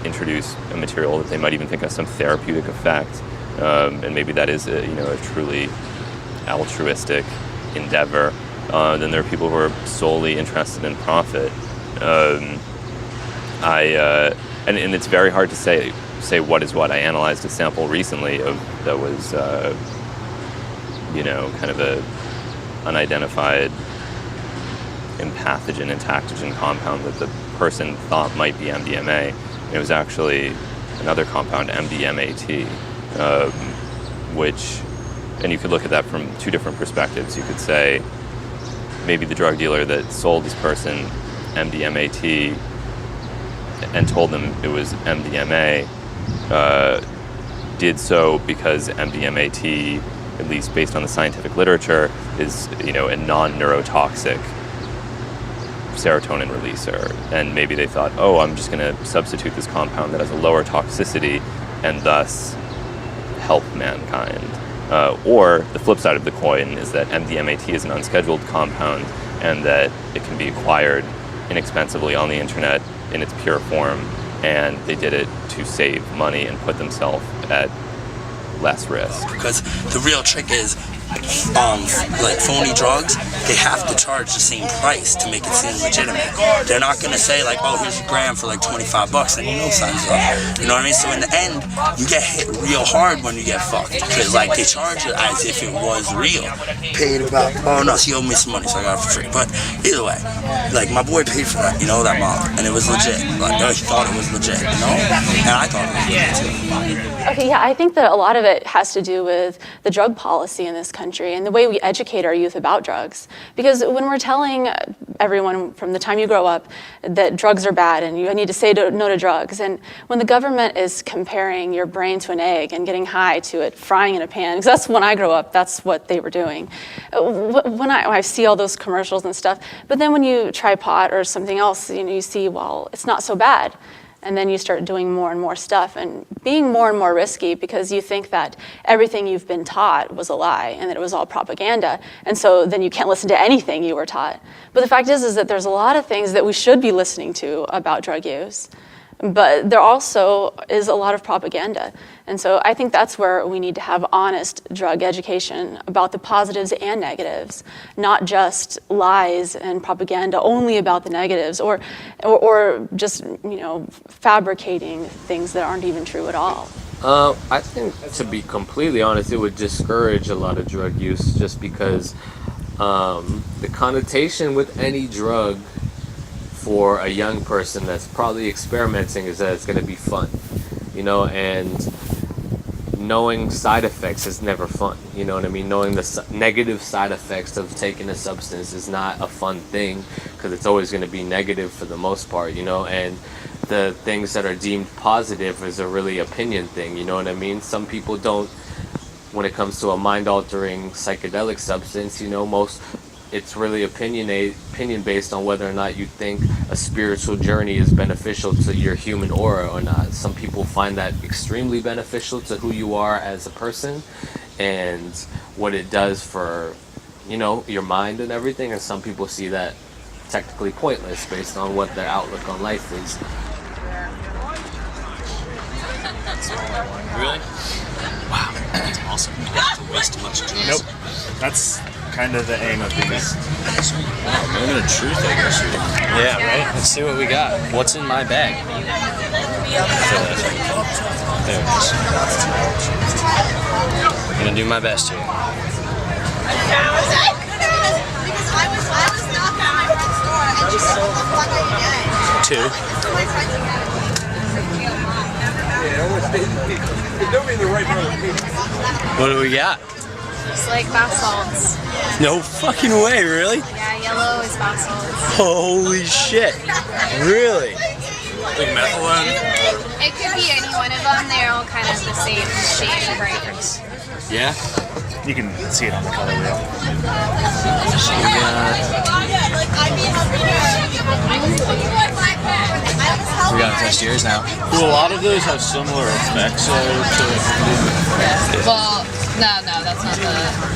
introduce a material that they might even think has some therapeutic effect, and maybe that is a truly altruistic endeavor. Then there are people who are solely interested in profit. And it's very hard to say what is what. I analyzed a sample recently that was kind of a unidentified empathogen and tactogen compound that the person thought might be MDMA. And it was actually another compound, MDMAT, and you could look at that from 2 different perspectives. You could say maybe the drug dealer that sold this person MDMAT and told them it was MDMA did so because MDMAT, at least based on the scientific literature, is a non-neurotoxic serotonin releaser. And maybe they thought, oh, I'm just going to substitute this compound that has a lower toxicity and thus help mankind. Or the flip side of the coin is that MDMAT is an unscheduled compound and that it can be acquired inexpensively on the internet in its pure form, and they did it to save money and put themselves at less risk. Because the real trick is like phony drugs, they have to charge the same price to make it seem legitimate. They're not gonna say like, oh, here's a gram for like $25 and you know something's up. You know what I mean? So in the end, you get hit real hard when you get fucked, because like they charge it as if it was real. Paid about, oh no, she owed me some money, so I got it for free. But either way, like my boy paid for that, you know, that model, and it was legit. Like he thought it was legit, you know, and I thought it was legit too. Okay, yeah, I think that a lot of it has to do with the drug policy in this country and the way we educate our youth about drugs. Because when we're telling everyone from the time you grow up that drugs are bad and you need to say no to drugs, and when the government is comparing your brain to an egg and getting high to it frying in a pan, because that's when I grew up, that's what they were doing. When I see all those commercials and stuff, but then when you try pot or something else, you know, you see, well, it's not so bad. And then you start doing more and more stuff and being more and more risky because you think that everything you've been taught was a lie and that it was all propaganda. And so then you can't listen to anything you were taught. But the fact is that there's a lot of things that we should be listening to about drug use. But there also is a lot of propaganda. And so I think that's where we need to have honest drug education about the positives and negatives, not just lies and propaganda only about the negatives or just, you know, fabricating things that aren't even true at all. I think, to be completely honest, it would discourage a lot of drug use just because the connotation with any drug for a young person that's probably experimenting is that it's going to be fun, you know, and knowing side effects is never fun, you know what I mean? Knowing the negative side effects of taking a substance is not a fun thing because it's always going to be negative for the most part, you know, and the things that are deemed positive is a really opinion thing, you know what I mean? Some people don't, when it comes to a mind-altering psychedelic substance, you know, it's really opinion based on whether or not you think a spiritual journey is beneficial to your human aura or not. Some people find that extremely beneficial to who you are as a person and what it does for, you know, your mind and everything, and some people see that technically pointless based on what their outlook on life is. Really? Wow, that's awesome. You don't have to waste much drugs. Nope. That's kind of the aim of these. Moment of truth, I guess. Yeah, right? Let's see what we got. What's in my bag? There it is. I'm gonna do my best here. Two. What do we got? It's like bath salts. No fucking way, really? Yeah, yellow is bath salts. Holy shit. Really? Like methylene? It could be any one of them. They're all kind of the same shade and brightness. Yeah? You can see it on the color wheel. We gotta test yours now. Do a lot of those have similar effects to Well, no, that's not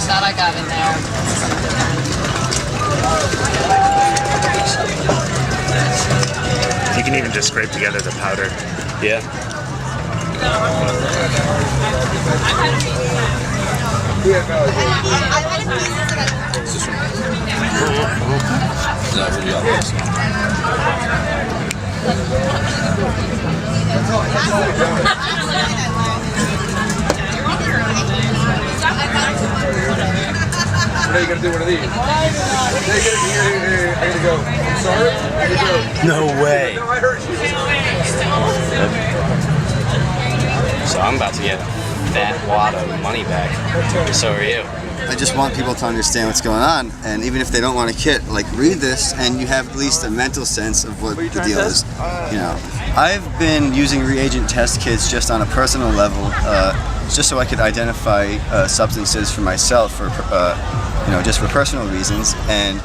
that I got in there. You can even just scrape together the powder. Yeah. Now you gotta do one of these. Here you go. Sorry? Here you go. No way. No, I heard you. So I'm about to get that wad of money back. So are you. I just want people to understand what's going on, and even if they don't want a kit, like read this and you have at least a mental sense of what the deal is. You know, I've been using reagent test kits just on a personal level, just so I could identify substances for myself, for you know, just for personal reasons. And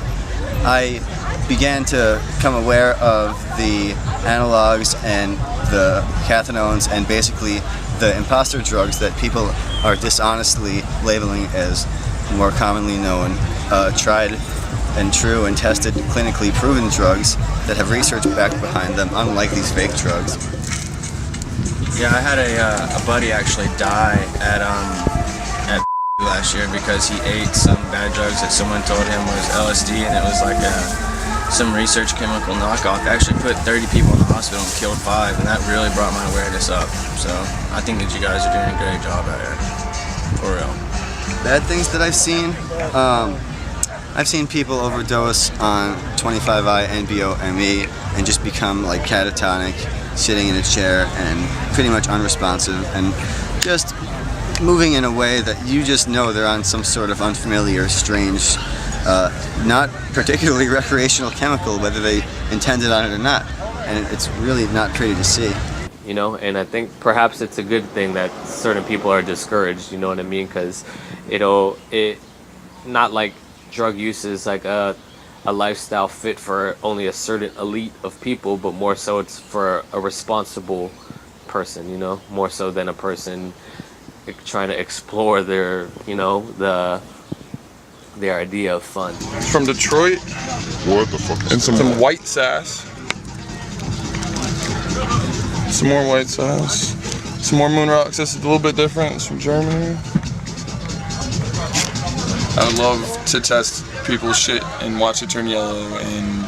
I began to become aware of the analogs and the cathinones and basically the imposter drugs that people are dishonestly labeling as more commonly known, tried and true and tested clinically proven drugs that have research back behind them, unlike these fake drugs. Yeah, I had a buddy actually die at last year because he ate some bad drugs that someone told him was LSD, and it was like some research chemical knockoff. They actually put 30 people in the hospital and killed 5, and that really brought my awareness up. So I think that you guys are doing a great job at it, for real. Bad things that I've seen, I've seen people overdose on 25I NBOME and just become like catatonic, sitting in a chair and pretty much unresponsive and just moving in a way that you just know they're on some sort of unfamiliar, strange, not particularly recreational chemical, whether they intended on it or not. And it's really not pretty to see. You know, and I think perhaps it's a good thing that certain people are discouraged, you know what I mean? Because not like drug use is like a lifestyle fit for only a certain elite of people, but more so it's for a responsible person, you know, more so than a person trying to explore their, you know, their idea of fun. From Detroit. What the fuck is and some white sass. Some more white sauce. Some more moon rocks. This is a little bit different. It's from Germany. I would love to test people's shit and watch it turn yellow, and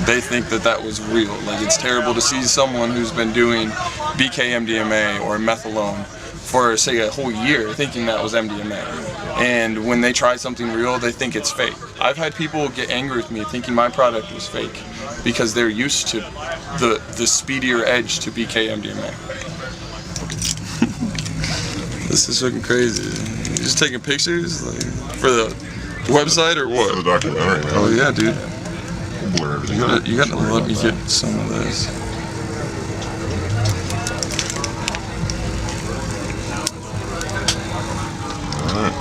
they think that that was real. Like, it's terrible to see someone who's been doing BK-MDMA or methadone for, say, a whole year thinking that was MDMA. And when they try something real, they think it's fake. I've had people get angry with me thinking my product was fake because they're used to the speedier edge to BK-MDMA. This is fucking crazy. You're just taking pictures like, for the website or what? For the documentary, man. Oh yeah, dude. We'll blur everything. You gotta let me get some of this. Alright.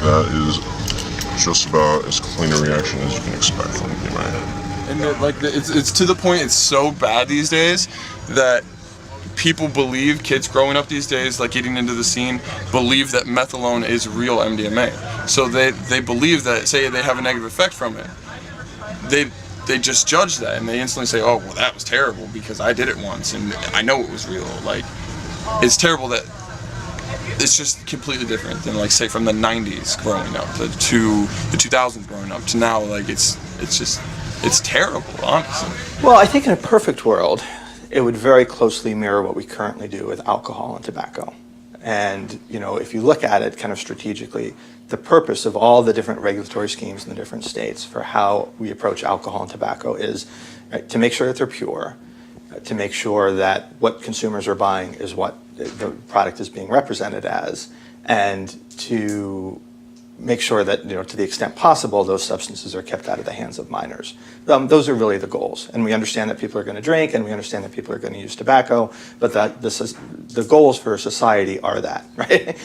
That is just about as clean a reaction as you can expect from MDMA. And it's to the point it's so bad these days that people believe, kids growing up these days, like getting into the scene, believe that methadone is real MDMA. So they believe that, say they have a negative effect from it, they just judge that and they instantly say, oh, well, that was terrible because I did it once and I know it was real. Like, it's terrible that it's just completely different than, like, say, from the 90s growing up to the 2000s growing up to now. Like, it's terrible, honestly. Well, I think in a perfect world, it would very closely mirror what we currently do with alcohol and tobacco. And, you know, if you look at it kind of strategically, the purpose of all the different regulatory schemes in the different states for how we approach alcohol and tobacco is, right, to make sure that they're pure, to make sure that what consumers are buying is what the product is being represented as, and to make sure that, you know, to the extent possible, those substances are kept out of the hands of minors. Those are really the goals. And we understand that people are going to drink, and we understand that people are going to use tobacco, but the goals for society are that, right?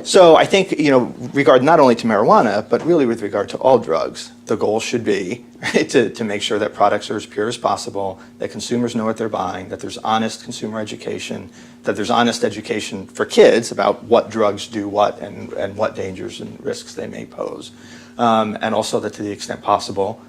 So I think, you know, regard not only to marijuana, but really with regard to all drugs, the goal should be, right, to make sure that products are as pure as possible, that consumers know what they're buying, that there's honest consumer education, that there's honest education for kids about what drugs do what and what dangers and risks they may pose. And also that to the extent possible,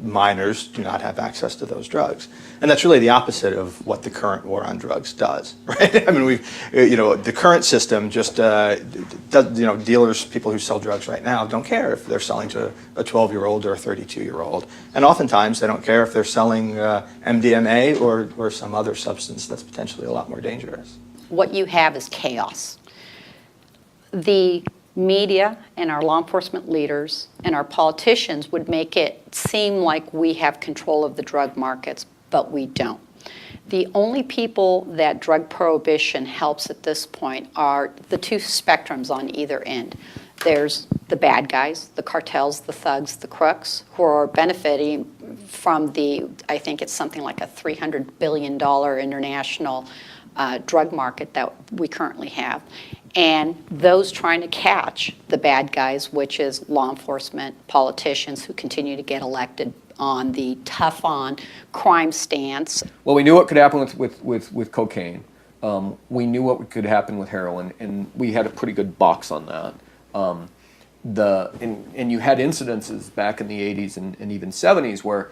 minors do not have access to those drugs. And that's really the opposite of what the current war on drugs does, right? I mean, the current system just, dealers, people who sell drugs right now don't care if they're selling to a 12-year-old or a 32-year-old. And oftentimes they don't care if they're selling MDMA or some other substance that's potentially a lot more dangerous. What you have is chaos. The media and our law enforcement leaders and our politicians would make it seem like we have control of the drug markets, but we don't. The only people that drug prohibition helps at this point are the two spectrums on either end. There's the bad guys, the cartels, the thugs, the crooks, who are benefiting from I think it's something like a $300 billion international drug market that we currently have. And those trying to catch the bad guys, which is law enforcement, politicians who continue to get elected on the tough-on crime stance. Well, we knew what could happen with cocaine. We knew what could happen with heroin, and we had a pretty good box on that. And you had incidences back in the 80s and even 70s where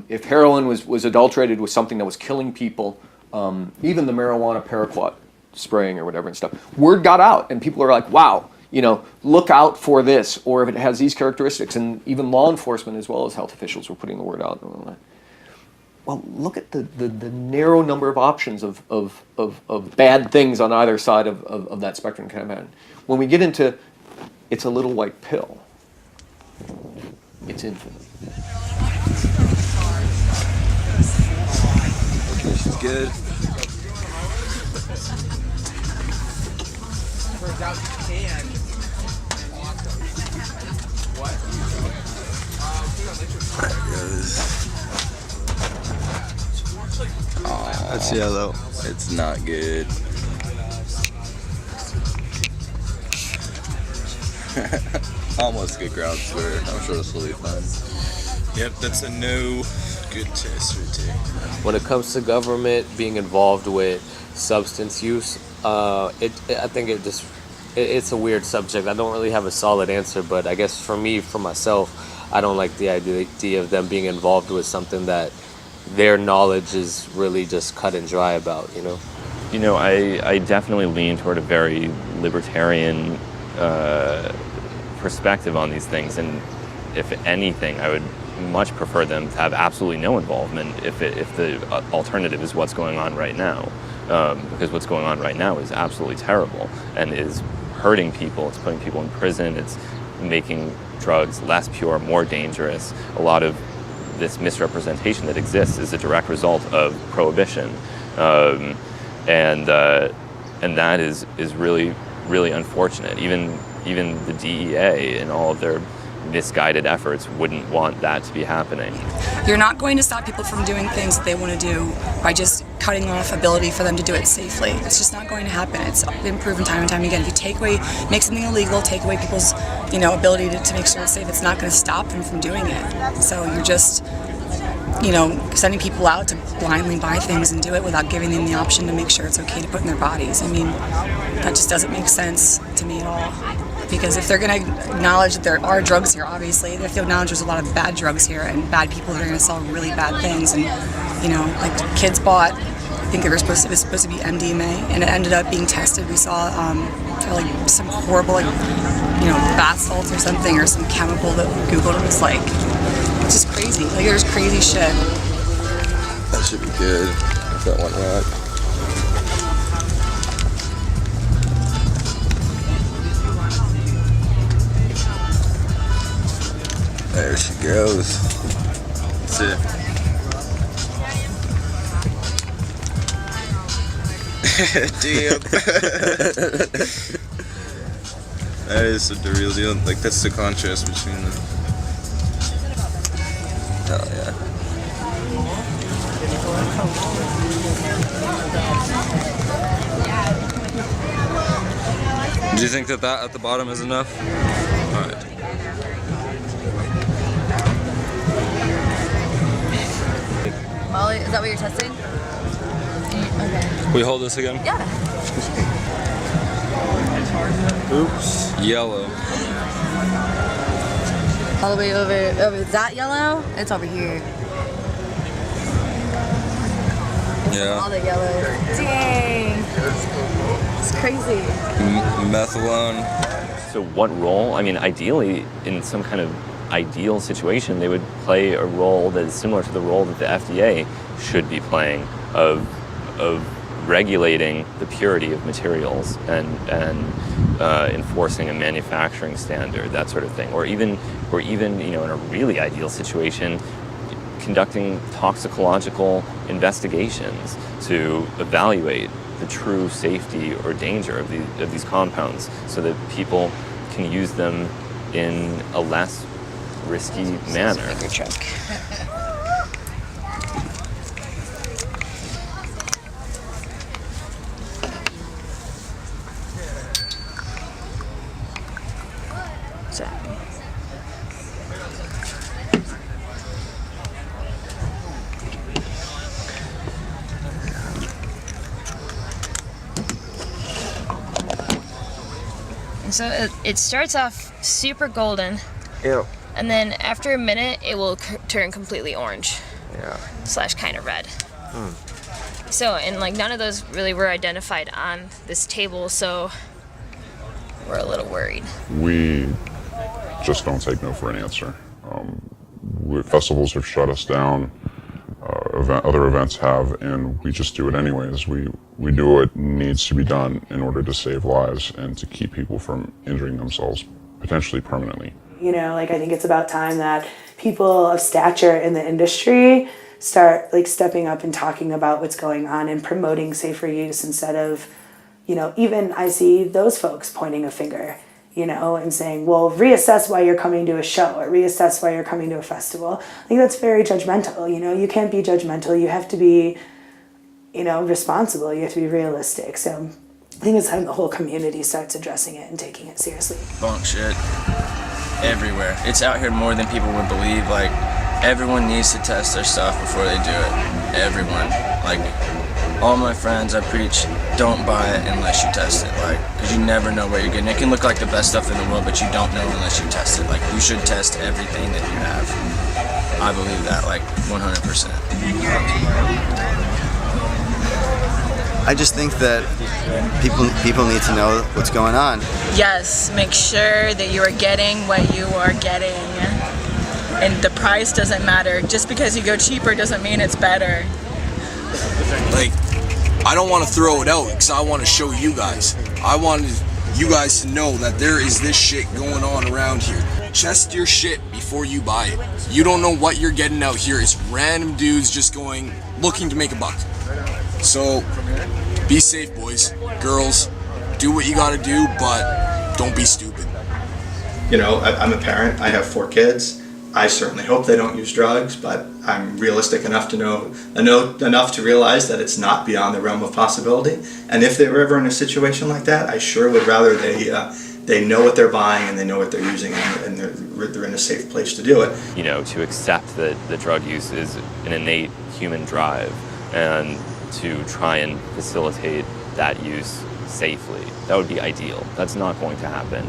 if heroin was adulterated with something that was killing people, even the marijuana paraquat spraying or whatever and stuff, word got out and people are like, wow, look out for this, or if it has these characteristics, and even law enforcement as well as health officials were putting the word out. Well, look at the narrow number of options of bad things on either side of that spectrum. When we get into it's a little white pill, it's infinite. She's good. That's yellow. It's not good. Almost good ground square. I'm sure this will be fun. Yep, that's a no. Good test right there. When it comes to government being involved with substance use, I think it's a weird subject. I don't really have a solid answer, but I guess for myself, I don't like the idea of them being involved with something that their knowledge is really just cut and dry about, I definitely lean toward a very libertarian perspective on these things, and if anything, I would much prefer them to have absolutely no involvement if the alternative is what's going on right now, because what's going on right now is absolutely terrible and is hurting people. It's putting people in prison. It's making drugs less pure, more dangerous. A lot of this misrepresentation that exists is a direct result of prohibition, and that is really, really unfortunate. Even the DEA and all of their misguided efforts wouldn't want that to be happening. You're not going to stop people from doing things that they want to do by just cutting off ability for them to do it safely. It's just not going to happen. It's been proven time and time again. If you make something illegal, take away people's, ability to make sure it's safe, it's not going to stop them from doing it. So you're just, sending people out to blindly buy things and do it without giving them the option to make sure it's okay to put in their bodies. I mean, that just doesn't make sense to me at all. Because if they're going to acknowledge that there are drugs here, obviously, if they acknowledge there's a lot of bad drugs here and bad people that are going to sell really bad things, and like kids bought, I think it was supposed to be MDMA, and it ended up being tested. We saw like some horrible, bath salts or something, or some chemical that we Googled. It was like just crazy. Like there's crazy shit. That should be good if that went right. There she goes. That's it. Damn. That is the real deal. Like, that's the contrast between them. Oh, yeah. Do you think that at the bottom is enough? All right. Molly, is that what you're testing? Okay. We hold this again? Yeah. Oops. Yellow. All the way over that yellow? It's over here. Yeah. All the yellow. Dang. It's crazy. Methadone. So what role? I mean, ideally, in some kind of ideal situation, they would play a role that is similar to the role that the FDA should be playing of regulating the purity of materials and enforcing a manufacturing standard, that sort of thing, or even in a really ideal situation, conducting toxicological investigations to evaluate the true safety or danger of these compounds, so that people can use them in a less risky manner. Bigger truck. So it starts off super golden. Ew. And then after a minute, it will turn completely orange. Yeah. / kind of red. So, and like none of those really were identified on this table, so we're a little worried. We just don't take no for an answer. Festivals have shut us down, other events have, and we just do it anyways. We do what needs to be done in order to save lives and to keep people from injuring themselves, potentially permanently. You know, like I think it's about time that people of stature in the industry start like stepping up and talking about what's going on and promoting safer use instead of, you know, even I see those folks pointing a finger, you know, and saying, well, reassess why you're coming to a show or reassess why you're coming to a festival. I think that's very judgmental, you know, you can't be judgmental, you have to be, you know, responsible, you have to be realistic. So I think it's time the whole community starts addressing it and taking it seriously. Bunk shit everywhere. It's out here more than people would believe. Like, everyone needs to test their stuff before they do it. Everyone. Like, all my friends, I preach, don't buy it unless you test it. Like, because you never know what you're getting. It can look like the best stuff in the world, but you don't know unless you test it. Like, you should test everything that you have. I believe that, like, 100%. I just think that people need to know what's going on. Yes, make sure that you are getting what you are getting. And the price doesn't matter. Just because you go cheaper doesn't mean it's better. Like, I don't want to throw it out because I want to show you guys. I want you guys to know that there is this shit going on around here. Test your shit before you buy it. You don't know what you're getting out here. It's random dudes just looking to make a buck. So, be safe, boys, girls. Do what you gotta do, but don't be stupid. You know, I'm a parent. I have 4 kids. I certainly hope they don't use drugs, but I'm realistic enough to know enough to realize that it's not beyond the realm of possibility. And if they're ever in a situation like that, I sure would rather they know what they're buying and they know what they're using and they're in a safe place to do it. You know, to accept that the drug use is an innate human drive and to try and facilitate that use safely. That would be ideal. That's not going to happen.